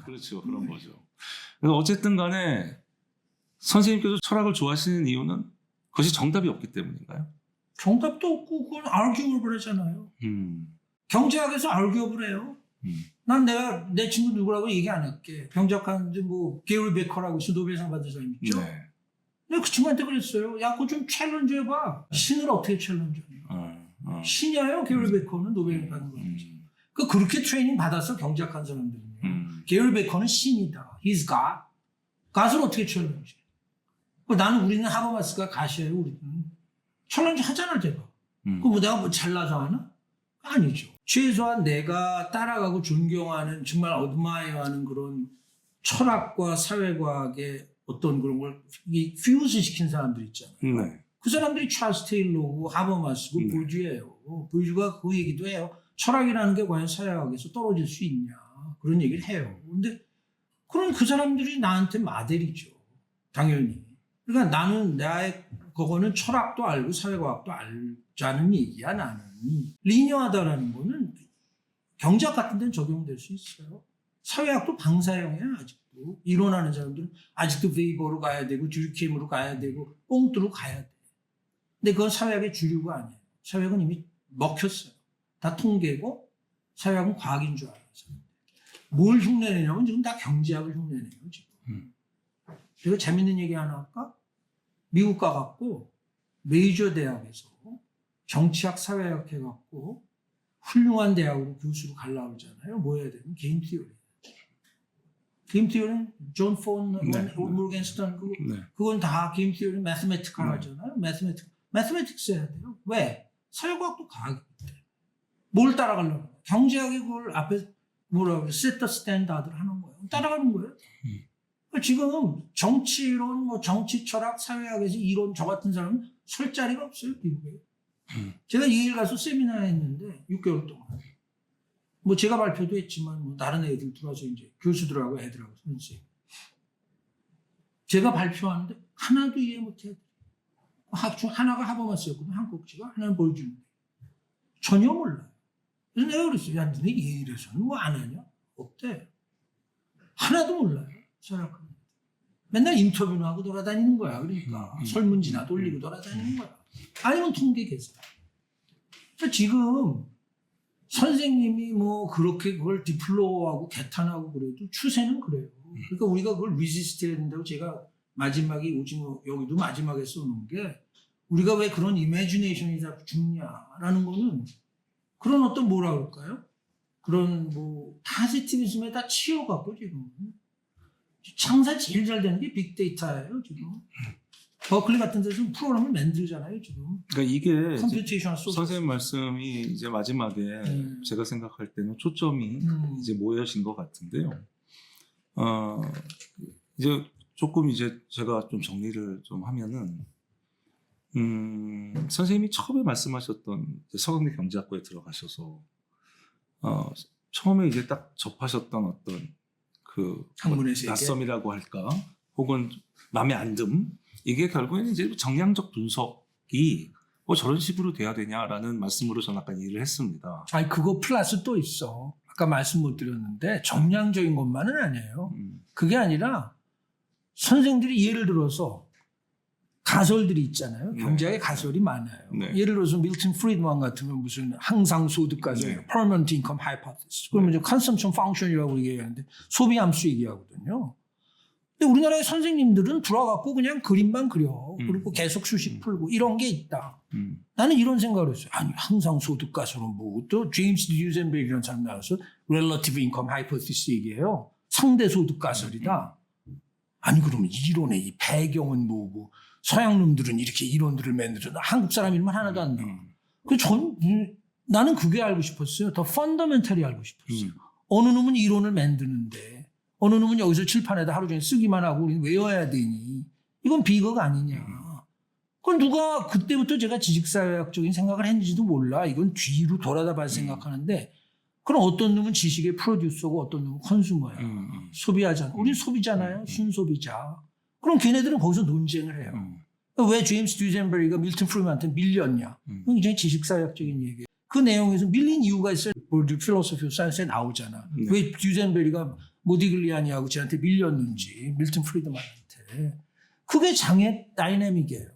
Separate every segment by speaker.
Speaker 1: 그렇죠. 그런 거죠. 그래서 어쨌든 간에 선생님께서 철학을 좋아하시는 이유는 그것이 정답이 없기 때문인가요?
Speaker 2: 정답도 없고 그건 arguable 하잖아요. 경제학에서 arguable 해요. 난 내가 내 친구 누구라고 얘기 안 할게. 경제학하는데 뭐 게리 베커라고 있어. 노벨상 받은 사람 있죠.
Speaker 1: 네.
Speaker 2: 내가 그 친구한테 그랬어요. 야, 그거 좀 챌린지 해봐. 신을 어떻게 챌린지 하냐. 신이에요. 게리 베커는 노벨 받은 거지. 그렇게 트레이닝 받았어. 경제학한 사람들은요. 게리 베커는 신이다. He's God. God을 어떻게 챌린지 해. 나는 우리는 하버마스가 가시예요. 우리는. 챌린지 하잖아 제가. 그럼 내가 뭐 잘나서 하나? 아니죠. 최소한 내가 따라가고 존경하는 정말 어드마이어하는 그런 철학과 사회과학의 어떤 그런 걸 퓨즈 시킨 사람들 있잖아요.
Speaker 1: 네.
Speaker 2: 그 사람들이 찰스 테일러고 하버마스고 보주예요. 보주가 그 얘기도 해요. 철학이라는 게 과연 사회학에서 떨어질 수 있냐 그런 얘기를 해요. 근데 그런 그 사람들이 나한테 마델이죠. 당연히. 그러니까 나는 나의 그거는 철학도 알고 사회과학도 알자는 얘기야. 나는 리니어하다라는 거는 경제학 같은 데는 적용될 수 있어요. 사회학도 방사형이야 아직도. 이론하는 사람들은 아직도 웨이버로 가야 되고 듀르케임으로 가야 되고 뽕뚜로 가야 돼. 근데 그건 사회학의 주류가 아니에요. 사회학은 이미 먹혔어요. 다 통계고 사회학은 과학인 줄 알아요. 뭘 흉내내냐면 지금 다 경제학을 흉내내요. 지금. 그리고 재밌는 얘기 하나 할까? 미국 가갖고 메이저 대학에서 정치학 사회학 해갖고 훌륭한 대학으로 교수로 가려고 그러잖아요. 뭐 해야 되면 게임 티오리. 게임 티오리는 존 폰, 모르겐스턴 그건 다 게임 티오리 매스메티컬 하잖아요. 매스메틱스 해야 돼요. 왜? 사회과학도 과학이기 때문에. 뭘 따라가려고 해요? 경제학이 그걸 앞에 뭐라고 해요? 세터 스탠다드를 하는 거예요. 따라가는 거예요. 지금 정치론, 뭐 정치 철학, 사회학에서 이론 저 같은 사람은 설 자리가 없어요, 미국에. 제가 예일 가서 세미나 했는데 6개월 동안. 뭐 제가 발표도 했지만 뭐 다른 애들 들어와서 이제 교수들하고 애들하고 선생님. 제가 발표하는데 하나도 이해 못해요. 하나가 하버마스였거든요. 한국지가 하나는 보여주는 거예요. 전혀 몰라요. 그래서 내가 그랬어요. 야, 너네 예일에서는 뭐 안 하냐? 없대. 하나도 몰라요. 철학은. 맨날 인터뷰나 하고 돌아다니는 거야. 그러니까 설문지나 돌리고 돌아다니는 거야. 아니면 통계 계산. 그러니까 지금 선생님이 뭐 그렇게 그걸 디플로하고 개탄하고 그래도 추세는 그래요. 그러니까 우리가 그걸 리지스트 해야 된다고 제가 마지막에 오징어 여기도 마지막에 써놓은 게 우리가 왜 그런 이미지네이션이 자꾸 죽냐라는 거는 그런 어떤 뭐라 그럴까요? 그런 뭐 파지티비즘에 다 치여갖고 지금 장사 제일 잘 되는 게 빅데이터예요 지금. 버클리 같은 데서 프로그램을 만들잖아요 지금.
Speaker 1: 그러니까 이게
Speaker 2: 컴퓨테이션
Speaker 1: 선생님 말씀이 이제 마지막에 제가 생각할 때는 초점이 이제 모여진 것 같은데요. 이제 조금 이제 제가 좀 정리를 좀 하면은 선생님이 처음에 말씀하셨던 서강대 경제학과에 들어가셔서 처음에 이제 딱 접하셨던 어떤 그
Speaker 2: 학문의 세계?
Speaker 1: 낯섦이라고 할까 혹은 마음에 안 듦 이게 결국에는 이제 정량적 분석이 뭐 저런 식으로 돼야 되냐라는 말씀으로 저는 아까 얘기를 했습니다.
Speaker 2: 아니 그거 플러스 또 있어. 아까 말씀 못 드렸는데 정량적인 것만은 아니에요. 그게 아니라 선생들이 예를 들어서 가설들이 있잖아요. 경제학의 가설이 많아요. 예를 들어서 밀턴 프리드만 같으면 무슨 항상소득 가설이에요. Permanent Income Hypothesis. 그러면 이제 Consumption Function이라고 얘기하는데 소비함수 얘기하거든요. 근데 우리나라의 선생님들은 들어가고 그냥 그림만 그려. 그리고 계속 수식 풀고 이런 게 있다. 나는 이런 생각을 했어요. 아니 항상소득 가설은 뭐 또 제임스 듀센베리라는 사람 나와서 Relative Income Hypothesis 얘기해요. 상대소득 가설이다. 아니 그러면 이론의 이 배경은 뭐고 서양 놈들은 이렇게 이론들을 만들어 한국 사람 이름은 하나도 안 나와. 그래서 나는 그게 알고 싶었어요. 더 펀더멘털이 알고 싶었어요. 어느 놈은 이론을 만드는데 어느 놈은 여기서 칠판에다 하루 종일 쓰기만 하고 우리는 외워야 되니 이건 비극 아니냐. 그건 누가 그때부터 제가 지식사회학적인 생각을 했는지도 몰라. 이건 뒤로 돌아다 봐서 생각하는데 그럼 어떤 놈은 지식의 프로듀서고 어떤 놈은 컨슈머야. 소비하잖아. 우리는 소비잖아요. 순소비자. 그럼 걔네들은 거기서 논쟁을 해요. 왜 제임스 듀센베리가 밀턴 프리드만한테 밀렸냐. 그건 굉장히 지식사회학적인 얘기예요. 그 내용에서 밀린 이유가 있어요. 월드 필로소피 오브 사이언스에 나오잖아. 왜 듀센베리가 모디글리아니하고 쟤한테 밀렸는지 밀턴 프리드만한테 그게 장애 다이내믹이에요.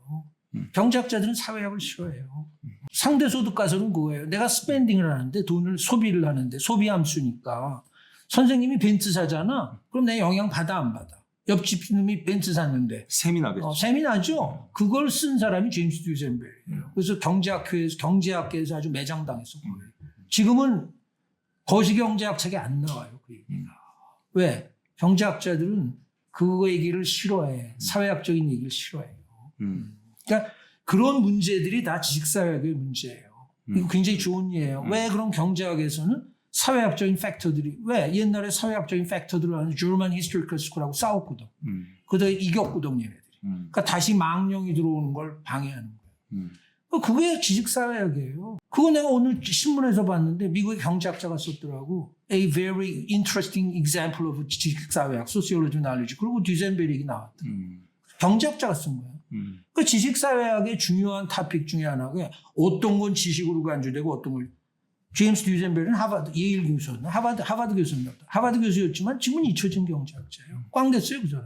Speaker 2: 경제학자들은 사회학을 싫어해요. 상대소득 가설은 그거예요. 내가 스pen딩을 하는데 돈을 소비를 하는데 소비 함수니까 선생님이 벤츠 사잖아. 그럼 내 영향 받아 안 받아? 옆집 놈이 벤츠 샀는데
Speaker 1: 셈이 나겠죠.
Speaker 2: 셈이 나죠. 그걸 쓴 사람이 제임스 듀센벨이에요. 그래서 경제학계에서 아주 매장당했었고 지금은 거시경제학 책에 안 나와요. 그 얘기가. 왜? 경제학자들은 그거 얘기를 싫어해. 사회학적인 얘기를 싫어해요. 그러니까 그런 문제들이 다 지식사회학의 문제예요. 이거 굉장히 좋은 예예요. 왜 그런 경제학에서는 사회학적인 팩터들이 왜 옛날에 사회학적인 팩터들을 하는 German Historical School하고 싸웠거든. 그러다 이겼거든 얘네들이. 그러니까 다시 망령이 들어오는 걸 방해하는 거예요. 그게 지식사회학이에요. 그거 내가 오늘 신문에서 봤는데 미국의 경제학자가 썼더라고. A very interesting example of 지식사회학, sociology knowledge. 그리고 듀센베릭이 나왔다. 경제학자가 쓴 거예요. 그 지식사회학의 중요한 토픽 중에 하나가 어떤 건 지식으로 간주되고 어떤 걸 제임스 듀센베리는 하버드 예일 교수였나 하버드 교수였나 하버드 교수였지만 지금은 잊혀진 경제학자예요. 꽝 됐어요 그 사람.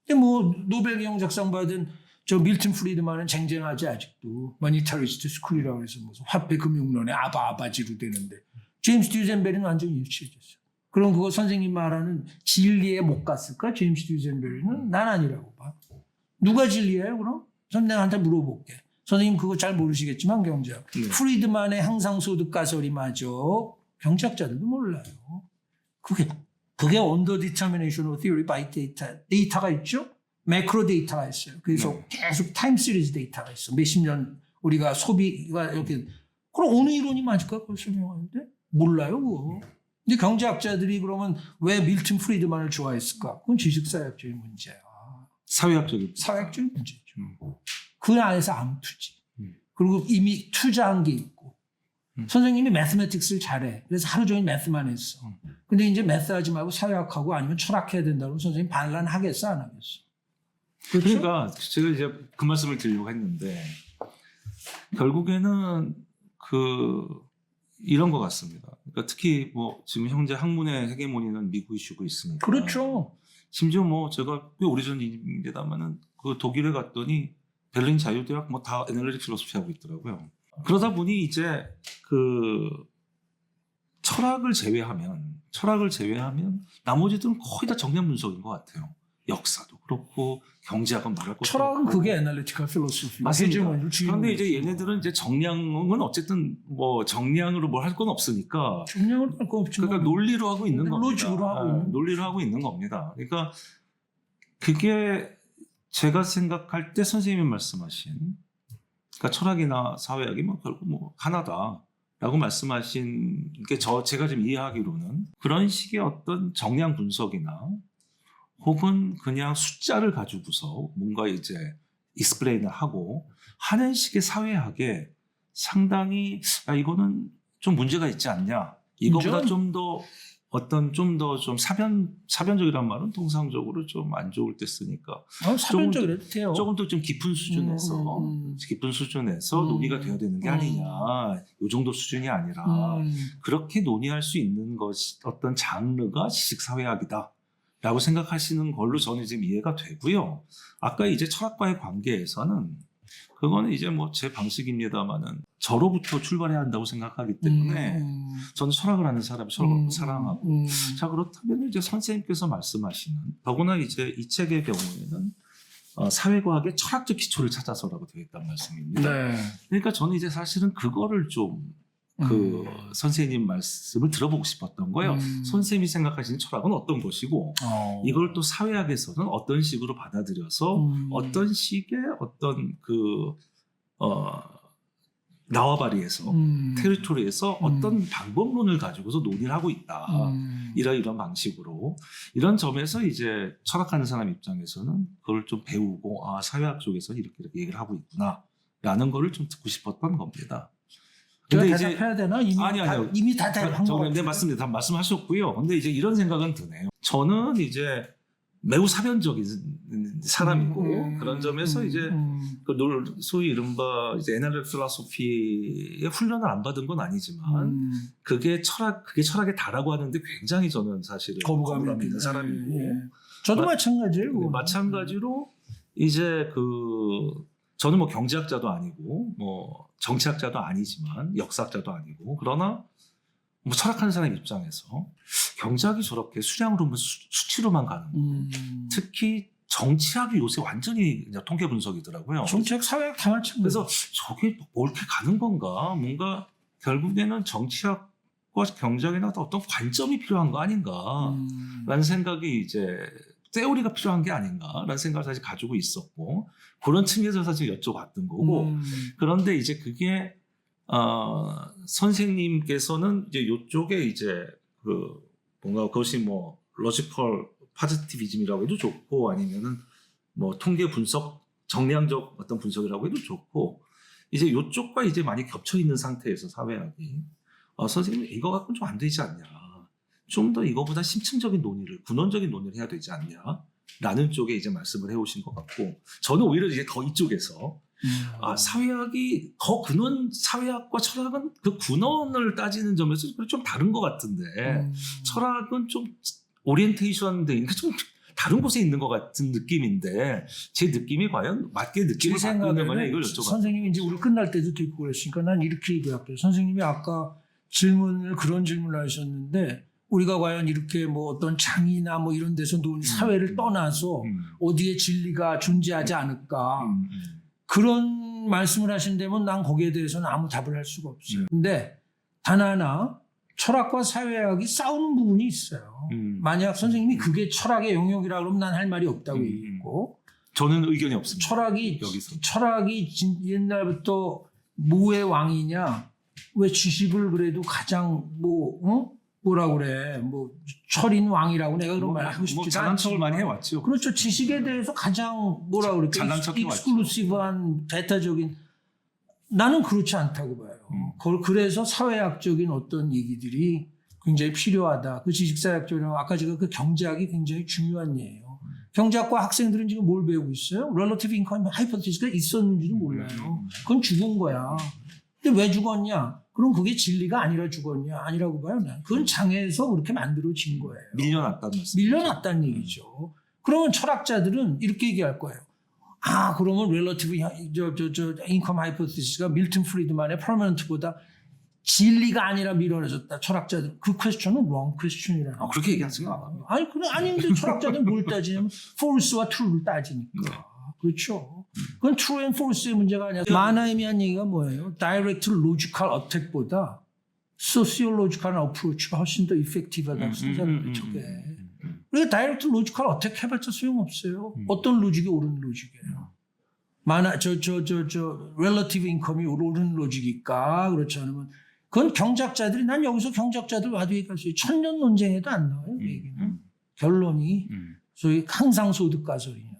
Speaker 2: 근데 뭐 노벨 경제학상 받은 저 밀턴 프리드만은 쟁쟁하지 아직도 머니터리스트 스쿨이라고 해서 무슨 화폐 금융론에 아바지로 되는데 제임스 듀센베리는 완전히 유치해졌어요. 그럼 그거 선생님 말하는 진리에 못 갔을까? 제임스 듀센베리는 난 아니라고 봐. 누가 진리예요 그럼? 선생님한테 물어볼게. 선생님 그거 잘 모르시겠지만 경제학. 프리드만의 항상소득 가설이 맞아. 경제학자들도 몰라요. 그게 Under Determination of Theory by Data. 데이터가 있죠? 매크로 데이터가 있어요. 그래서 계속 타임 시리즈 데이터가 있어. 몇십 년 우리가 소비가 이렇게. 그럼 어느 이론이 맞을까? 그걸 설명하는데? 몰라요 그거. 근데 경제학자들이 그러면 왜 밀턴 프리드만을 좋아했을까? 그건 지식사회학적인 문제야. 사회학적인 문제죠. 그 안에서 암투지. 그리고 이미 투자한 게 있고. 선생님이 매스매틱스를 잘해. 그래서 하루 종일 매스만 했어. 근데 이제 매스 하지 말고 사회학하고 아니면 철학해야 된다고 선생님 반란하겠어 안 하겠어? 그렇죠?
Speaker 1: 그러니까 제가 이제 그 말씀을 드리려고 했는데 결국에는 이런 것 같습니다. 그러니까 특히 뭐 지금 현재 학문의 헤게모니는 미국이 쥐고 있으니까.
Speaker 2: 그렇죠.
Speaker 1: 심지어 뭐 제가 꽤 오래전입니다만은 그 독일에 갔더니 베를린 자유대학 뭐 다 애널리틱 필로소피 하고 있더라고요. 그러다 보니 이제 철학을 제외하면 나머지들은 거의 다 정량 분석인 것 같아요. 역사도 그렇고 경제학은 말할 것도
Speaker 2: 철학은
Speaker 1: 없고.
Speaker 2: 그게 애널리티컬 필로소피.
Speaker 1: 맞습니다. 그런데 이제 얘네들은 이제 정량은 어쨌든 뭐 정량으로 뭘 할 건 없으니까
Speaker 2: 정량을 할 거 없지만
Speaker 1: 그러니까 논리로 하고 있는 겁니다.
Speaker 2: 로직으로 하고 있는.
Speaker 1: 논리로 하고 있는 겁니다. 그러니까 그게 제가 생각할 때 선생님이 말씀하신 그러니까 철학이나 사회학이 뭐 결국 뭐 하나다라고 말씀하신 게 제가 지금 이해하기로는 그런 식의 어떤 정량 분석이나 혹은 그냥 숫자를 가지고서 뭔가 이제 익스플레인을 하고 하는 식의 사회학에 상당히 이거는 좀 문제가 있지 않냐. 이거보다 좀 더 사변적이란 말은 통상적으로 좀 안 좋을 때 쓰니까
Speaker 2: 사변적이라도 돼요.
Speaker 1: 조금 더 좀 깊은 수준에서 논의가 돼야 되는 게 아니냐. 이 정도 수준이 아니라 그렇게 논의할 수 있는 것이 어떤 장르가 지식사회학이다. 라고 생각하시는 걸로 저는 지금 이해가 되고요. 아까 이제 철학과의 관계에서는 그거는 이제 뭐 제 방식입니다만은 저로부터 출발해야 한다고 생각하기 때문에 저는 철학을 하는 사람을 철학을 사랑하고 자 그렇다면 이제 선생님께서 말씀하시는 더구나 이제 이 책의 경우에는 사회과학의 철학적 기초를 찾아서라고 되어 있다는 말씀입니다.
Speaker 2: 네.
Speaker 1: 그러니까 저는 이제 사실은 그거를 좀 선생님 말씀을 들어보고 싶었던 거예요. 선생님이 생각하시는 철학은 어떤 것이고 이걸 또 사회학에서는 어떤 식으로 받아들여서 어떤 식의 어떤 나와바리에서 테리토리에서 어떤 방법론을 가지고서 논의를 하고 있다. 이런 방식으로 이런 점에서 이제 철학하는 사람 입장에서는 그걸 좀 배우고 사회학 쪽에서 이렇게 얘기를 하고 있구나라는 거를 좀 듣고 싶었던 겁니다.
Speaker 2: 근데 이제 해야 되나? 이미 다 한 거.
Speaker 1: 네, 맞습니다. 다 말씀하셨고요. 근데 이제 이런 생각은 드네요. 저는 이제 매우 사변적인 사람이고 그런 점에서 이제 그 소위 이른바 이제 애널 필로소피의 훈련을 안 받은 건 아니지만 그게 철학의 다라고 하는데 굉장히 저는 사실은 거부감 있는 사람이고
Speaker 2: 저도 마찬가지예요.
Speaker 1: 마찬가지로 이제 저는 뭐 경제학자도 아니고 뭐 정치학자도 아니지만 역사학자도 아니고 그러나 뭐 철학하는 사람 입장에서 경제학이 저렇게 수량으로 수치로만 가는 거 특히 정치학이 요새 완전히 그냥 통계 분석이더라고요.
Speaker 2: 정치학, 사회학 다 마찬가지.
Speaker 1: 그래서 저게 뭐 이렇게 가는 건가? 뭔가 결국에는 정치학과 경제학이나 어떤 관점이 필요한 거 아닌가라는 생각이 이제 세오리가 필요한 게 아닌가라는 생각을 사실 가지고 있었고 그런 측면에서 사실 여쭤봤던 거고 그런데 이제 그게 선생님께서는 이제 요쪽에 이제 뭔가 그것이 뭐 로지컬 파지티비즘이라고 해도 좋고 아니면은 뭐 통계 분석 정량적 어떤 분석이라고 해도 좋고 이제 요쪽과 이제 많이 겹쳐 있는 상태에서 사회학이 선생님 이거 갖고는 좀 안 되지 않냐 좀 더 이거보다 심층적인 논의를 근원적인 논의를 해야 되지 않냐라는 쪽에 이제 말씀을 해오신 것 같고 저는 오히려 이제 더 이쪽에서 사회학이 더 사회학과 철학은 그 근원을 따지는 점에서 좀 다른 것 같은데 철학은 좀 오리엔테이션 돼 좀 다른 곳에 있는 것 같은 느낌인데 제 느낌이 과연 맞게 느낌을 받고 있는 거냐 이걸 여쭤봤어요.
Speaker 2: 선생님이 이제 우리 끝날 때도 듣고 그랬으니까 난 이렇게 얘기할게요. 선생님이 아까 그런 질문을 하셨는데 우리가 과연 이렇게 뭐 어떤 장이나 뭐 이런 데서 사회를 떠나서 어디에 진리가 존재하지 않을까 그런 말씀을 하신다면 난 거기에 대해서는 아무 답을 할 수가 없어요. 근데 단 하나 철학과 사회학이 싸우는 부분이 있어요. 만약 선생님이 그게 철학의 영역이라 그러면 난 할 말이 없다고 얘기했고
Speaker 1: 저는 의견이 없습니다.
Speaker 2: 철학이 옛날부터 뭐의 왕이냐 왜 지식을 그래도 가장 뭐라 그래 뭐 철인 왕이라고 내가 그런 말 하고 싶지
Speaker 1: 잘난 척을 많이 해왔죠.
Speaker 2: 그렇죠. 지식에 대해서 가장 뭐라 그럴까
Speaker 1: 잘난 척 해왔죠.
Speaker 2: 익스클루시브한 대타적인 나는 그렇지 않다고 봐요. 그래서 사회학적인 어떤 얘기들이 굉장히 필요하다. 그 지식사회학적인 아까 제가 그 경제학이 굉장히 중요한 예예요. 경제학과 학생들은 지금 뭘 배우고 있어요? Relative Income Hypothesis가 있었는지도 몰라요. 그건 죽은 거야. 근데 왜 죽었냐? 그럼 그게 진리가 아니라 죽었냐? 아니라고 봐요. 난. 그건 장애에서 그렇게 만들어진 거예요.
Speaker 1: 밀려났다는 말씀.
Speaker 2: 밀려났다는 얘기죠. 그러면 철학자들은 이렇게 얘기할 거예요. 그러면 relative income hypothesis가 밀턴 프리드만의 permanent보다 진리가 아니라 밀어내졌다. 철학자들 그 퀘스천은 wrong question이라는.
Speaker 1: 그렇게 얘기하세요?
Speaker 2: 아닌데 철학자들은 뭘 따지냐면 force와 true를 따지니까. 그렇죠. 그건 true and false의 문제가 아니라 마나임이 한 얘기가 뭐예요? direct logical attack보다 sociological approach가 훨씬 더 effective하다고 생각해요. 저게. 그러니까 다이렉트 로지컬 어택 해봤자 소용없어요. 어떤 로직이 옳은 로직이에요. relative income이 옳은 로직일까? 그렇지 않으면 그건 경제학자들이 난 여기서 경제학자들 와도 얘기할 수 있어요. 천년 논쟁에도 안 나와요. 얘기는. 결론이 소위 항상소득 가설이냐.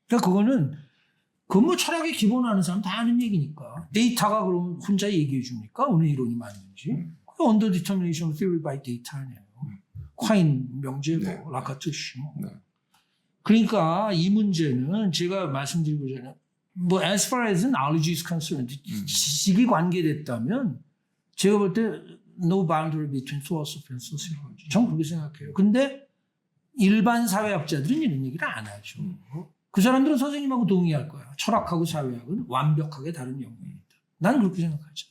Speaker 2: 그러니까 그건 뭐 철학의 기본 아는 사람 다 아는 얘기니까. 데이터가 그러면 혼자 얘기해 줍니까? 어느 이론이 맞는지. 그게 under determination theory by data 아니에요. 콰인 명제고 라카투시 뭐. 그러니까 이 문제는 제가 말씀드리고자 뭐 as far as knowledge is concerned 지식이 관계됐다면 제가 볼 때 no boundary between philosophy and sociology. 전 그렇게 생각해요. 근데 일반 사회학자들은 이런 얘기를 안 하죠. 그 사람들은 선생님하고 동의할 거야. 철학하고 사회학은 완벽하게 다른 영역이다. 나는 그렇게 생각하죠.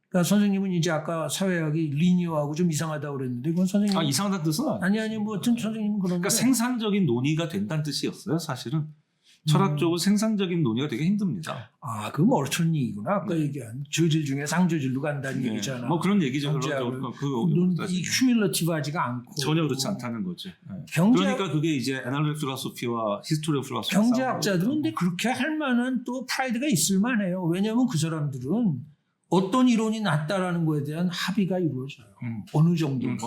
Speaker 2: 그러니까 선생님은 이제 아까 사회학이 리니어하고 좀 이상하다고 그랬는데 그건 선생님
Speaker 1: 이상하다는 뜻은
Speaker 2: 아니 뭐 어떤 선생님은 그런데
Speaker 1: 그러니까 생산적인 논의가 된다는 뜻이었어요. 사실은 철학적으로 생산적인 논의가 되게 힘듭니다.
Speaker 2: 그 멀천이구나. 아까 얘기한 저질 중에 상저질로 간다는 얘기잖아.
Speaker 1: 뭐 그런 얘기죠.
Speaker 2: 이 휴밀러티브하지가 않고
Speaker 1: 전혀 그렇지 않다는 거죠. 그러니까 그게 이제 애널 필로소피와 히스토리 필로소피
Speaker 2: 경제학자들은 근데 그렇게 할 만한 또 프라이드가 있을 만해요. 왜냐하면 그 사람들은 어떤 이론이 낫다라는 거에 대한 합의가 이루어져요. 어느 정도는.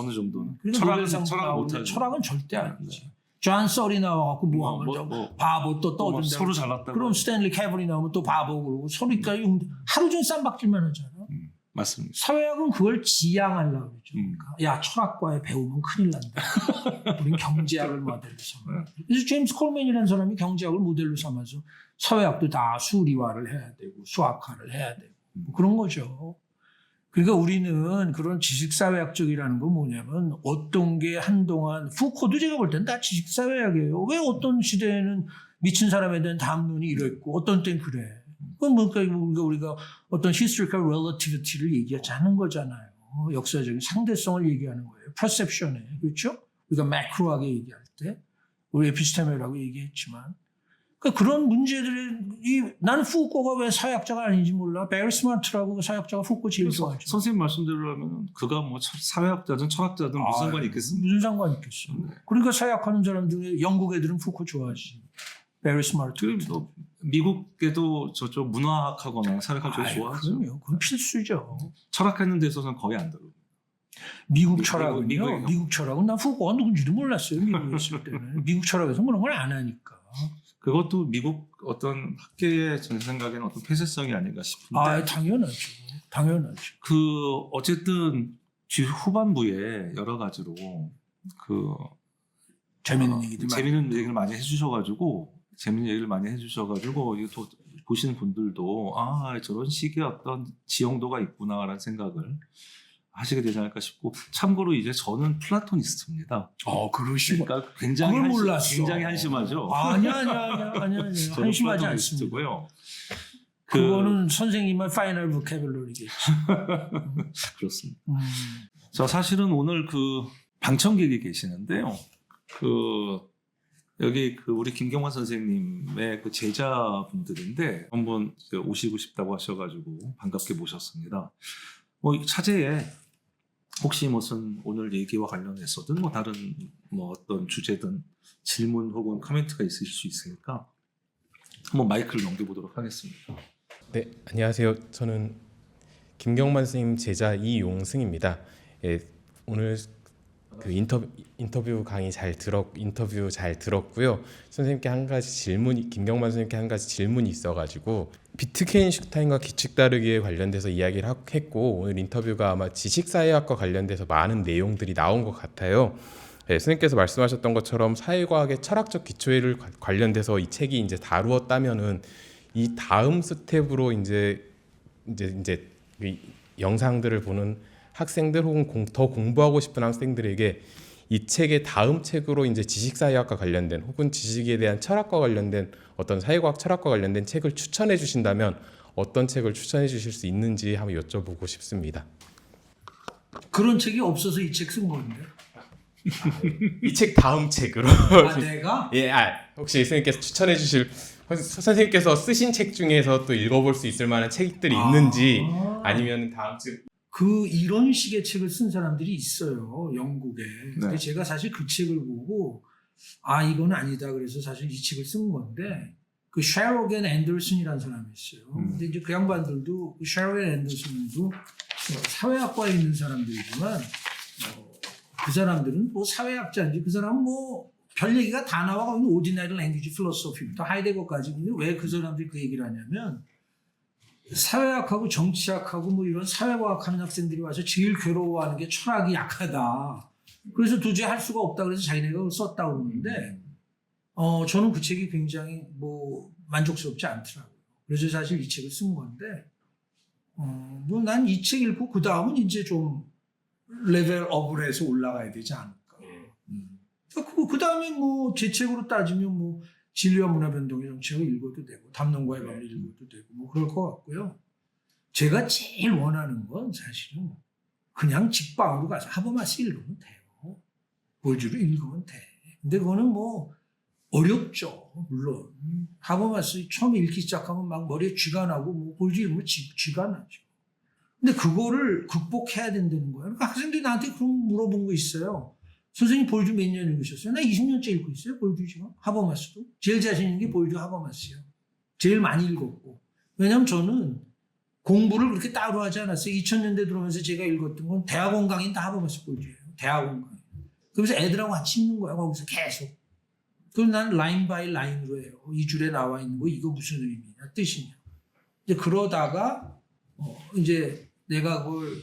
Speaker 2: 철학은 절대 아니지. 존 썰이 나와갖고 뭐 바보 또 떠든다.
Speaker 1: 서로 잘났다.
Speaker 2: 그럼 스탠리 캐블이 나오면 또 바보 그러고 서로가 하루 종일 쌈박질만 하잖아.
Speaker 1: 맞습니다.
Speaker 2: 사회학은 그걸 지향하려고 그러죠. 그러니까 야, 철학과에 배우면 큰일 난다. 우린 경제학을 모델로 삼아. 그래서 제임스 콜맨이라는 사람이 경제학을 모델로 삼아서 사회학도 다 수리화를 해야 되고 수학화를 해야 되고 뭐 그런 거죠. 그러니까 우리는 그런 지식사회학적이라는 건 뭐냐면 어떤 게 한동안 푸코도 제가 볼 때는 다 지식사회학이에요. 왜 어떤 시대에는 미친 사람에 대한 담론이 이랬고 어떤 때는 그래. 그건 뭔가 우리가 어떤 historical relativity를 얘기하지 않은 거잖아요. 역사적인 상대성을 얘기하는 거예요. perception에. 그렇죠? 우리가 매크로하게 얘기할 때 우리 에피스테메라고 얘기했지만 그러니까 그런 문제들이 나는 푸코가 왜 사회학자가 아닌지 몰라. 베리 스마트라고 그 사회학자가 푸코 제일 좋아하죠.
Speaker 1: 선생님 말씀대로 하면 그가 뭐 사회학자든 철학자든 무슨 상관이 있겠습니까?
Speaker 2: 무슨 상관이 있겠어. 그러니까 사회학하는 사람 중에 영국 애들은 푸코 좋아하지. 베리 스마트.
Speaker 1: 뭐 미국에도 저쪽 문화학하거나 사회학을 되게 좋아하죠.
Speaker 2: 그럼요. 그건 필수죠.
Speaker 1: 철학하는 데 있어서는 거의 안 들어요.
Speaker 2: 미국 철학은요.
Speaker 1: 미국이요?
Speaker 2: 미국 철학은 나 푸코가 누군지도 몰랐어요. 미국에 있을 때는. 미국 철학에서 그런 걸 안 하니까.
Speaker 1: 그것도 미국 어떤 학계의 제 생각에는 어떤 폐쇄성이 아닌가 싶은데.
Speaker 2: 아, 당연하죠. 당연하죠.
Speaker 1: 어쨌든 뒤 후반부에 여러 가지로
Speaker 2: 재밌는 얘기들
Speaker 1: 재밌는 얘기를 많이 해주셔가지고 이거 또 보시는 분들도 저런 식의 어떤 지형도가 있구나라는 생각을 하시게 되지 않을까 싶고, 참고로 이제 저는 플라토니스트입니다.
Speaker 2: 그러시고.
Speaker 1: 그러니까
Speaker 2: 그걸 몰랐어.
Speaker 1: 굉장히 한심하죠.
Speaker 2: 아니야.
Speaker 1: 저는
Speaker 2: 한심하지 않습니다.
Speaker 1: 플라토니스트고요.
Speaker 2: 그거는 선생님의 파이널 보캐블러리겠지.
Speaker 1: 그렇습니다. 자, 사실은 오늘 방청객이 계시는데요. 여기 우리 김경환 선생님의 제자분들인데 한번 오시고 싶다고 하셔가지고 반갑게 모셨습니다. 차제에 혹시 무슨 오늘 얘기와 관련해서든 다른 어떤 주제든 질문 혹은 코멘트가 있으실 수 있으니까 한번 마이크를 넘겨보도록 하겠습니다.
Speaker 3: 네, 안녕하세요. 저는 김경만 선생님 제자 이용승입니다. 오늘 인터뷰 잘 들었고요. 선생님께 김경만 선생님께 한 가지 질문이 있어가지고 비트겐슈타인과 규칙 다루기에 관련돼서 이야기를 했고, 오늘 인터뷰가 아마 지식사회학과 관련돼서 많은 내용들이 나온 것 같아요. 선생님께서 말씀하셨던 것처럼 사회과학의 철학적 기초를 관련돼서 이 책이 이제 다루었다면은 이 다음 스텝으로 이제 이 영상들을 보는 학생들 혹은 더 공부하고 싶은 학생들에게 이 책의 다음 책으로 이제 지식사회학과 관련된 혹은 지식에 대한 철학과 관련된 어떤 사회과학 철학과 관련된 책을 추천해 주신다면 어떤 책을 추천해 주실 수 있는지 한번 여쭤보고 싶습니다.
Speaker 2: 그런 책이 없어서 이 책 쓴 건데.
Speaker 3: 이 책 다음 책으로.
Speaker 2: 내가?
Speaker 3: 예, 혹시 선생님께서 추천해 주실 선생님께서 쓰신 책 중에서 또 읽어볼 수 있을 만한 책들이 있는지 아니면 다음 책
Speaker 2: 이런 식의 책을 쓴 사람들이 있어요, 영국에. 근데 제가 사실 그 책을 보고 이건 아니다 그래서 사실 이 책을 쓴 건데, 셰로겐 앤더슨이라는 사람이 있어요. 근데 이제 그 양반들도 셰로겐 앤더슨도 사회학과에 있는 사람들이지만 그 사람들은 사회학자인지 그 사람은 별 얘기가 다 나와. 거기는 오디너리 랭귀지 필로소피부터 하이데거까지. 근데 왜 그 사람들이 그 얘기를 하냐면 사회학하고 정치학하고 이런 사회과학하는 학생들이 와서 제일 괴로워하는 게 철학이 약하다. 그래서 도저히 할 수가 없다. 그래서 자기네가 그걸 썼다고 그러는데 저는 그 책이 굉장히 만족스럽지 않더라고요. 그래서 사실 이 책을 쓴 건데 난 이 책 읽고 그 다음은 이제 좀 레벨업을 해서 올라가야 되지 않을까. 그 다음에 제 책으로 따지면 진리와 문화 변동의 정책을 읽어도 되고 담론과의 법을 읽어도 되고 그럴 것 같고요. 제가 제일 원하는 건 사실은 그냥 직방으로 가서 하버마스 읽으면 돼요. 보여주로 읽으면 돼. 근데 그거는 어렵죠. 물론 하버마스 처음에 읽기 시작하면 막 머리에 쥐가 나고 보여주 읽으면 쥐가 나죠. 근데 그거를 극복해야 된다는 거예요. 그러니까 학생들이 나한테 그런 물어본 거 있어요. 선생님 보여주 몇 년 읽으셨어요? 나 20년째 읽고 있어요. 보여주 지금. 하버마스도. 제일 자신 있는 게 보여주 하버마스요. 제일 많이 읽었고. 왜냐하면 저는 공부를 그렇게 따로 하지 않았어요. 2000년대 들어오면서 제가 읽었던 건 대학원 강의는 다 하버마스 보여주예요. 대학원 강의. 그래서 애들하고 같이 읽는 거야. 거기서 계속. 그럼 난 라인 바이 라인으로 해요. 이 줄에 나와 있는 거 이거 무슨 의미냐 뜻이냐. 이제 그러다가 이제 내가 그걸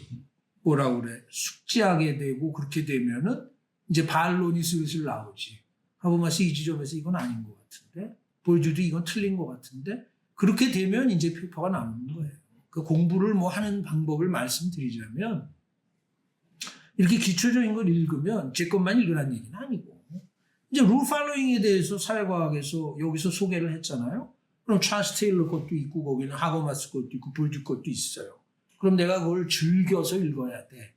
Speaker 2: 뭐라 그래 숙지하게 되고 그렇게 되면은 이제 반론이 슬슬 나오지. 하버마스 이 지점에서 이건 아닌 것 같은데 보여줘도 이건 틀린 것 같은데 그렇게 되면 이제 페이퍼가 나오는 거예요. 그 공부를 뭐 하는 방법을 말씀드리자면 이렇게 기초적인 걸 읽으면 제 것만 읽으라는 얘기는 아니고 이제 룰 팔로잉에 대해서 사회과학에서 여기서 소개를 했잖아요. 그럼 찰스 테일러 것도 있고 거기는 하버마스 것도 있고 볼주 것도 있어요. 그럼 내가 그걸 즐겨서 읽어야 돼.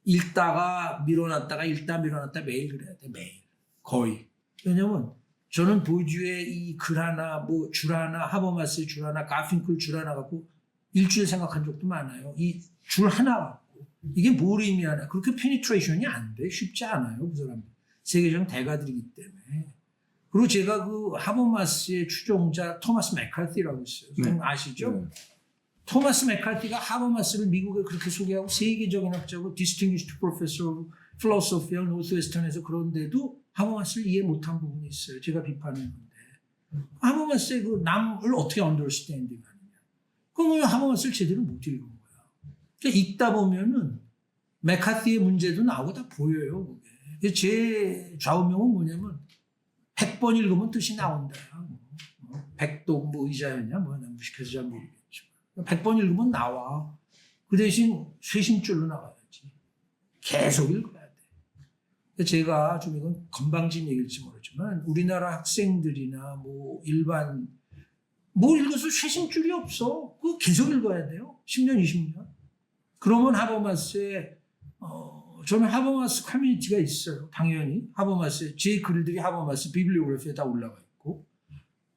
Speaker 2: 읽다가 밀어놨다가 읽다 밀어놨다 매일 그래야 돼. 매일. 거의. 왜냐면 저는 보주의 이 글 하나 뭐 줄 하나 하버마스의 줄 하나 가핑클 줄 하나 갖고 일주일 생각한 적도 많아요. 이 줄 하나 갖고 이게 뭘 의미하나. 그렇게 페니트레이션이 안 돼. 쉽지 않아요. 그 사람들. 세계적 대가들이기 때문에. 그리고 제가 그 하버마스의 추종자 토마스 맥카티라고 있어요. 선생님 아시죠?
Speaker 1: 네.
Speaker 2: 토마스 맥카티가 하버마스를 미국에 그렇게 소개하고 세계적인 학자고 Distinguished Professor of Philosophy of Northwestern에서 그런데도 하버마스를 이해 못한 부분이 있어요. 제가 비판했는데 하버마스의 그 남을 어떻게 understanding 하느냐. 그럼 하버마스를 제대로 못 읽은 거야. 그러니까 읽다 보면은 맥카티의 문제도 나오고 다 보여요. 그게. 제 좌우명은 뭐냐면 100번 읽으면 뜻이 나온다. 백도 뭐 의자였냐 뭐냐 무식해서 잘 모르겠지만 100번 읽으면 나와. 그 대신 쇄심줄로 나가야지. 계속 읽어야 돼. 제가 좀 이건 건방진 얘기일지 모르지만 우리나라 학생들이나 뭐 일반 뭐 읽어서 쇄심줄이 없어. 그거 계속 읽어야 돼요. 10년 20년. 그러면 하버마스에 저는 하버마스 커뮤니티가 있어요. 당연히 하버마스 제 글들이 하버마스 비블리오그래피에 다 올라가 있고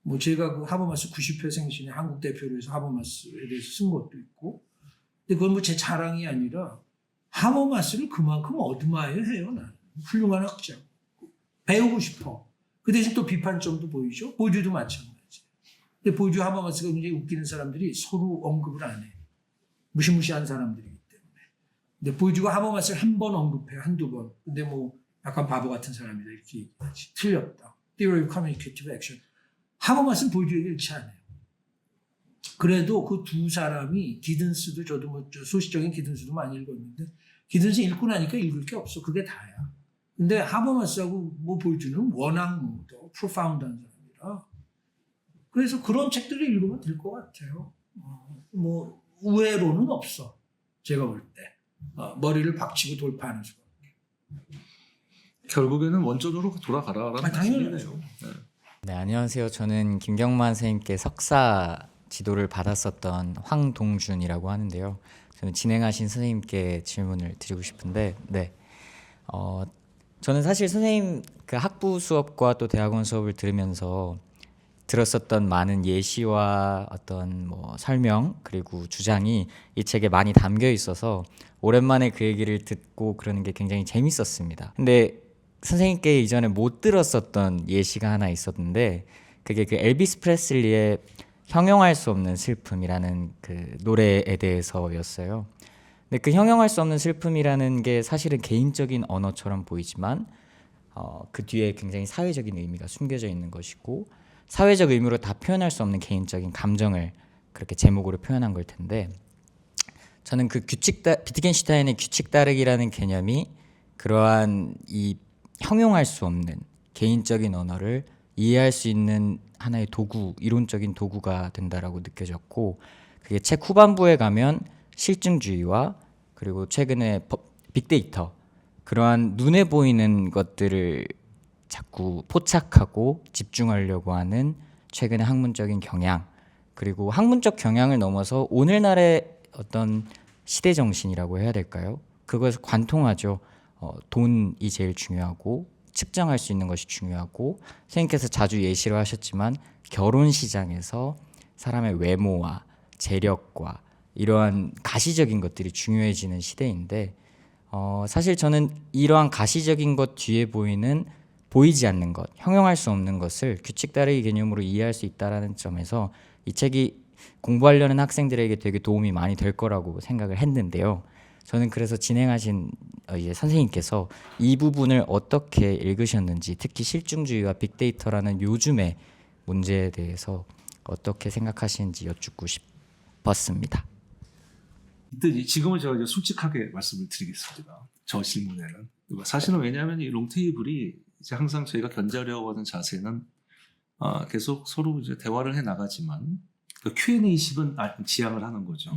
Speaker 2: 뭐 제가 그 하버마스 90회 생신에 한국 대표로 해서 하버마스에 대해서 쓴 것도 있고 근데 그건 뭐 제 자랑이 아니라 하버마스를 그만큼 어드마이어해요. 나는 훌륭한 학자 배우고 싶어. 그 대신 또 비판점도 보이죠. 보주도 마찬가지. 근데 보주 하버마스가 굉장히 웃기는 사람들이 서로 언급을 안 해. 무시무시한 사람들이기 때문에. 근데 보주가 하버마스를 한 번 언급해요. 한두 번. 근데 뭐 약간 바보 같은 사람이다 이렇게 얘기하지. 틀렸다. Theory of Communicative Action. 하버마스는 보주에게 일치 안 해요. 그래도 그 두 사람이 기든스도 저도 뭐 소시적인 기든스도 많이 읽었는데 기든스 읽고 나니까 읽을 게 없어. 그게 다야. 근데 하버마스하고 뭐 보주는 워낙 뭐 더 프로파운드한 사람이라 그래서 그런 책들을 읽으면 될 것 같아요. 뭐 우회로는 없어. 제가 볼 때. 머리를 박치고 돌파하는 수가.
Speaker 1: 결국에는 원전으로 돌아가라라는
Speaker 2: 당연하죠.
Speaker 1: 말씀이네요. 네.
Speaker 4: 네, 안녕하세요. 저는 김경만 선생님께 석사 지도를 받았었던 황동준이라고 하는데요. 저는 진행하신 선생님께 질문을 드리고 싶은데, 네, 저는 사실 선생님 그 학부 수업과 또 대학원 수업을 들으면서 들었었던 많은 예시와 어떤 뭐 설명 그리고 주장이 이 책에 많이 담겨 있어서 오랜만에 그 얘기를 듣고 그러는 게 굉장히 재밌었습니다. 근데 선생님께 이전에 못 들었었던 예시가 하나 있었는데 그게 그 엘비스 프레슬리의 형용할 수 없는 슬픔이라는 그 노래에 대해서였어요. 근데 그 형용할 수 없는 슬픔이라는 게 사실은 개인적인 언어처럼 보이지만 그 뒤에 굉장히 사회적인 의미가 숨겨져 있는 것이고 사회적 의미로 다 표현할 수 없는 개인적인 감정을 그렇게 제목으로 표현한 걸 텐데 저는 그 비트겐슈타인의 규칙 따르기라는 개념이 그러한 이 형용할 수 없는 개인적인 언어를 이해할 수 있는 하나의 도구, 이론적인 도구가 된다라고 느껴졌고 그게 책 후반부에 가면 실증주의와 그리고 최근에 빅데이터 그러한 눈에 보이는 것들을 자꾸 포착하고 집중하려고 하는 최근의 학문적인 경향 그리고 학문적 경향을 넘어서 오늘날의 어떤 시대 정신이라고 해야 될까요? 그것을 관통하죠. 돈이 제일 중요하고 측정할 수 있는 것이 중요하고 선생님께서 자주 예시로 하셨지만 결혼 시장에서 사람의 외모와 재력과 이러한 가시적인 것들이 중요해지는 시대인데 사실 저는 이러한 가시적인 것 뒤에 보이지 않는 것, 형용할 수 없는 것을 규칙 따르기 개념으로 이해할 수 있다는 점에서 이 책이 공부하려는 학생들에게 되게 도움이 많이 될 거라고 생각을 했는데요. 저는 그래서 진행하신 이제 선생님께서 이 부분을 어떻게 읽으셨는지 특히 실증주의와 빅데이터라는 요즘의 문제에 대해서 어떻게 생각하시는지 여쭙고 싶었습니다.
Speaker 1: 지금은 제가 이제 솔직하게 말씀을 드리겠습니다. 저 질문에는. 사실은 왜냐하면 이 롱테이블이 이제 항상 저희가 견제하려고 하는 자세는 계속 서로 이제 대화를 해 나가지만 그 Q&A식은 지향을 하는 거죠.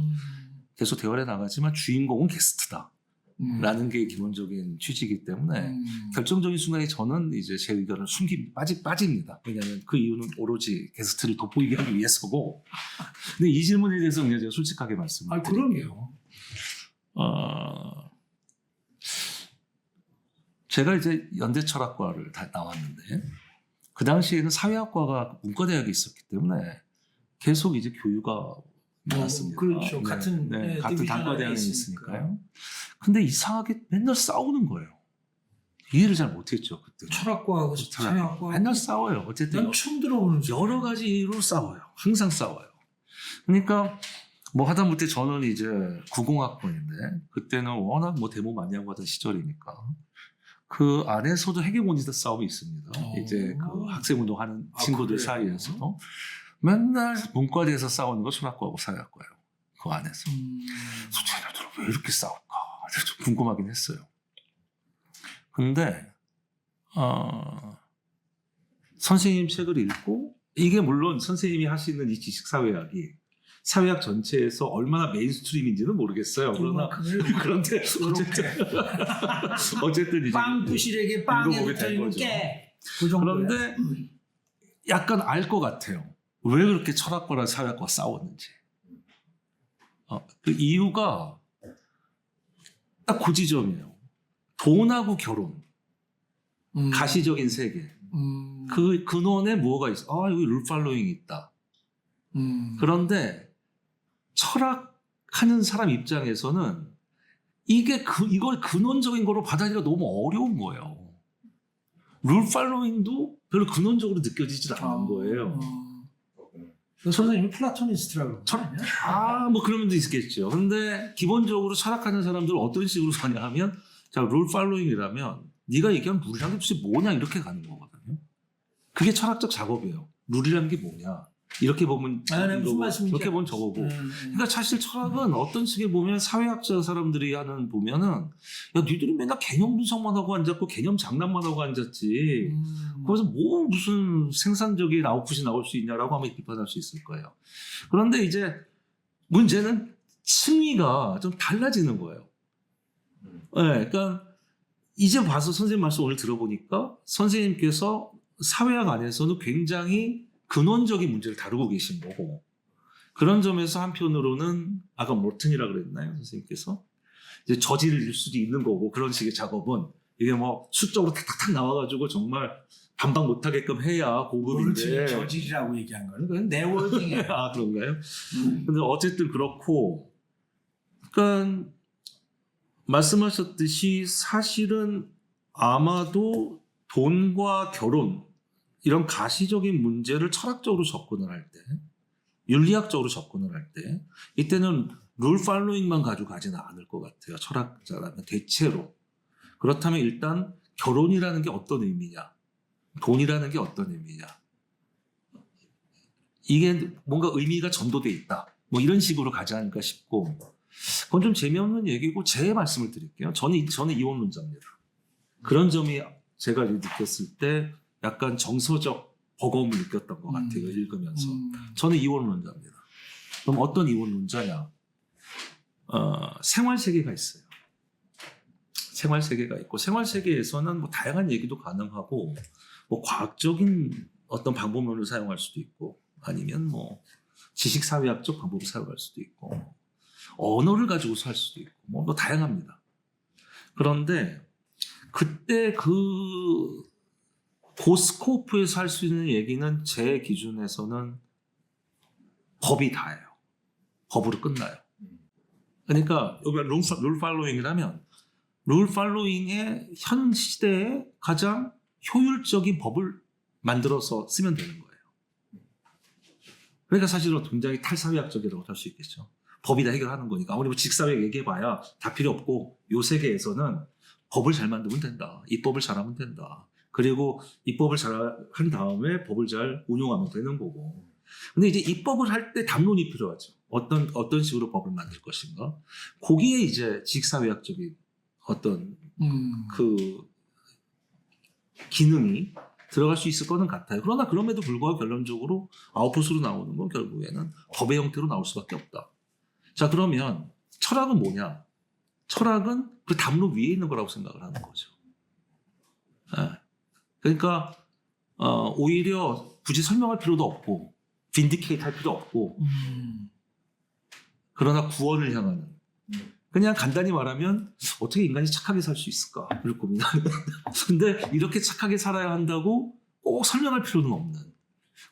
Speaker 1: 계속 대화를 해 나가지만 주인공은 게스트다. 라는 게 기본적인 취지이기 때문에 결정적인 순간에 저는 이제 제 의견을 빠집니다. 왜냐하면 그 이유는 오로지 게스트를 돋보이게 하기 위해서고. 근데 이 질문에 대해서 그냥 제가 솔직하게 말씀을 드릴게요. 제가 이제 연대철학과를 다 나왔는데 그 당시에는 사회학과가 문과대학에 있었기 때문에 계속 이제 교류가 많았습니다.
Speaker 2: 그렇죠. 같은
Speaker 1: 같은 단과대학에 있으니까요. 근데 이상하게 맨날 싸우는 거예요. 이해를 잘 못했죠 그때.
Speaker 2: 철학과하고 사회학과
Speaker 1: 맨날 싸워요. 어쨌든
Speaker 2: 난 처음 들어보는
Speaker 1: 여러 가지 이유로 싸워요. 항상 싸워요. 그러니까 뭐 하다못해 저는 이제 90학번인데 그때는 워낙 뭐 데모 많이 하고 하던 시절이니까 그 안에서도 해계문제적 싸움이 있습니다. 이제 그 학생운동하는 친구들
Speaker 2: 그래요?
Speaker 1: 사이에서 맨날 문과대에서 싸우는 거 철학과하고 사회학과예요. 그 안에서. 쟤네들은 왜 이렇게 싸울까? 좀 궁금하긴 했어요. 근데 선생님 책을 읽고 이게 물론 선생님이 하시는 이 지식사회학이 사회학 전체에서 얼마나 메인스트림인지는 모르겠어요. 그런데 어쨌든 이제
Speaker 2: 빵 부실에게 빵에
Speaker 1: 읽어보게 된
Speaker 2: 붙어있는
Speaker 1: 거죠.
Speaker 2: 깨. 그 정도야.
Speaker 1: 그런데 약간 알 것 같아요. 왜 그렇게 철학과랑 사회학과 싸웠는지. 그 이유가 딱 그 지점이에요. 돈하고 결혼, 가시적인 세계. 그 근원에 뭐가 있어? 여기 룰 팔로잉이 있다. 그런데 철학하는 사람 입장에서는 이걸 근원적인 거로 받아들이기가 너무 어려운 거예요. 룰 팔로잉도 별로 근원적으로 느껴지지 않는 거예요.
Speaker 2: 선생님이 플라토니스트라고 그러냐?
Speaker 1: 뭐 그런 면도 있겠죠. 근데 기본적으로 철학하는 사람들은 어떤 식으로 사냐 하면 자, 룰 팔로잉이라면 네가 얘기한 룰이라는 게 도대체 뭐냐 이렇게 가는 거거든요. 그게 철학적 작업이에요. 룰이라는 게 뭐냐. 이렇게 보면
Speaker 2: 무슨 말씀인지
Speaker 1: 이렇게 보면 저거고. 그러니까 사실 철학은 어떤 식의 보면 사회학자 사람들이 보면은 야 니들이 맨날 개념 분석만 하고 앉았고 개념 장난만 하고 앉았지. 거기서 뭐 무슨 생산적인 아웃풋이 나올 수 있냐라고 하면 비판할 수 있을 거예요. 그런데 이제 문제는 층위가 좀 달라지는 거예요. 네, 그러니까 이제 봐서 선생님 말씀 오늘 들어보니까 선생님께서 사회학 안에서는 굉장히 근원적인 문제를 다루고 계신 거고 그런 점에서 한편으로는 아까 모튼이라고 그랬나요 선생님께서 이제 저질일 수도 있는 거고 그런 식의 작업은 이게 뭐 수적으로 탁탁탁 나와가지고 정말 반박 못하게끔 해야 고급인데
Speaker 2: 저질이라고 얘기한 거는 그건 내 월딩이에요.
Speaker 1: 그런가요? 근데 어쨌든 그렇고 그러니까 말씀하셨듯이 사실은 아마도 돈과 결혼 이런 가시적인 문제를 철학적으로 접근을 할 때, 윤리학적으로 접근을 할 때, 이때는 룰 팔로잉만 가지고 가지는 않을 것 같아요. 철학자라면 대체로. 그렇다면 일단 결혼이라는 게 어떤 의미냐, 돈이라는 게 어떤 의미냐, 이게 뭔가 의미가 전도돼 있다. 뭐 이런 식으로 가지 않을까 싶고, 그건 좀 재미없는 얘기고 제 말씀을 드릴게요. 저는 이원론자입니다. 그런 점이 제가 느꼈을 때 약간 정서적 버거움을 느꼈던 것 같아요. 읽으면서. 저는 이원론자입니다. 그럼 어떤 이원론자냐? 생활세계가 있어요. 생활세계가 있고 생활세계에서는 뭐 다양한 얘기도 가능하고 뭐 과학적인 어떤 방법론을 사용할 수도 있고 아니면 뭐 지식사회학적 방법을 사용할 수도 있고 언어를 가지고서 할 수도 있고 뭐 다양합니다. 그런데 그때 그 스코프에서 할 수 있는 얘기는 제 기준에서는 법이 다예요. 법으로 끝나요. 그러니까 여기 룰 팔로잉이라면 룰 팔로잉의 현 시대에 가장 효율적인 법을 만들어서 쓰면 되는 거예요. 그러니까 사실은 굉장히 탈사회학적이라고 할 수 있겠죠. 법이 다 해결하는 거니까 아무리 뭐 직사회학 얘기해봐야 다 필요 없고 요 세계에서는 법을 잘 만들면 된다. 입법을 잘하면 된다. 그리고 입법을 잘 한 다음에 법을 잘 운용하면 되는 거고 근데 이제 입법을 할 때 담론이 필요하죠. 어떤 식으로 법을 만들 것인가. 거기에 이제 지식사회학적인 어떤 그 기능이 들어갈 수 있을 거는 같아요. 그러나 그럼에도 불구하고 결론적으로 아웃풋으로 나오는 건 결국에는 법의 형태로 나올 수밖에 없다. 자, 그러면 철학은 뭐냐? 철학은 그 담론 위에 있는 거라고 생각을 하는 거죠. 네. 그러니까 오히려 굳이 설명할 필요도 없고 빈디케이트 할 필요 없고 그러나 구원을 향하는 그냥 간단히 말하면 어떻게 인간이 착하게 살 수 있을까를 고민하는 근데 이렇게 착하게 살아야 한다고 꼭 설명할 필요는 없는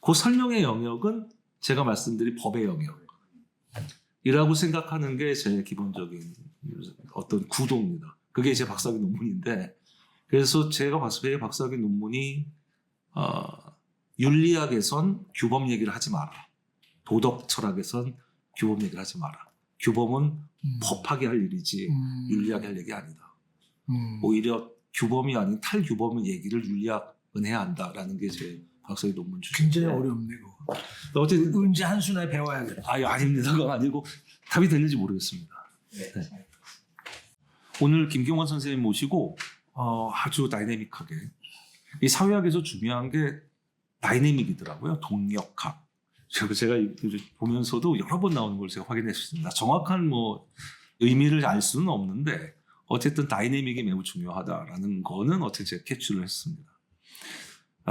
Speaker 1: 그 설명의 영역은 제가 말씀드린 법의 영역이라고 생각하는 게 제 기본적인 어떤 구도입니다. 그게 제 박사학위 논문인데 그래서 제가 제 박사학위 논문이 윤리학에선 규범 얘기를 하지 마라. 도덕 철학에선 규범 얘기를 하지 마라. 규범은 법하게 할 일이지 윤리하게 할 얘기 아니다. 오히려 규범이 아닌 탈규범의 얘기를 윤리학은 해야 한다라는 게 제 박사의 논문 주제인데
Speaker 2: 굉장히 어렵네 그거.
Speaker 1: 어쨌든
Speaker 2: 은지 한순에 배워야겠다.
Speaker 1: 아닙니다. 그건 아니고 답이 됐는지 모르겠습니다. 네. 오늘 김경환 선생님 모시고 아주 다이내믹하게 이 사회학에서 중요한 게 다이내믹이더라고요. 동력학. 제가 보면서도 여러 번 나오는 걸 제가 확인했습니다. 정확한 뭐 의미를 알 수는 없는데 어쨌든 다이내믹이 매우 중요하다라는 거는 어떻게 제가 캐치를 했습니다.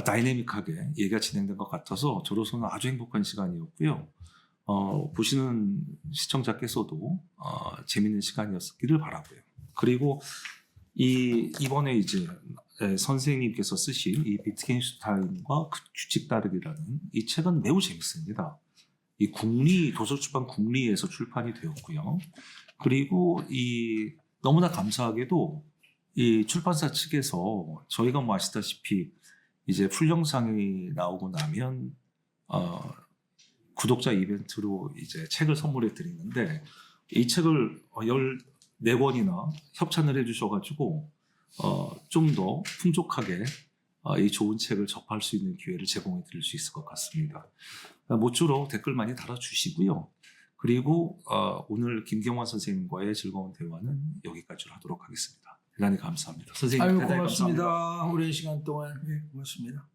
Speaker 1: 다이내믹하게 얘기가 진행된 것 같아서 저로서는 아주 행복한 시간이었고요. 보시는 시청자께서도 재밌는 시간이었기를 바라고요. 그리고 이번에 이제 선생님께서 쓰신 이 비트겐슈타인과 규칙 따르기라는 이 책은 매우 재밌습니다. 이 도서출판 국리에서 출판이 되었고요. 그리고 너무나 감사하게도 이 출판사 측에서 저희가 뭐 아시다시피 이제 풀영상이 나오고 나면 구독자 이벤트로 이제 책을 선물해 드리는데 이 책을 14권이나 협찬을 해주셔가지고 좀 더 풍족하게 이 좋은 책을 접할 수 있는 기회를 제공해 드릴 수 있을 것 같습니다. 모쪼록 댓글 많이 달아주시고요. 그리고 오늘 김경환 선생님과의 즐거운 대화는 여기까지로 하도록 하겠습니다. 대단히 감사합니다. 선생님
Speaker 2: 아유
Speaker 1: 대단히
Speaker 2: 고맙습니다.
Speaker 1: 감사합니다.
Speaker 2: 오랜 시간 동안 고맙습니다.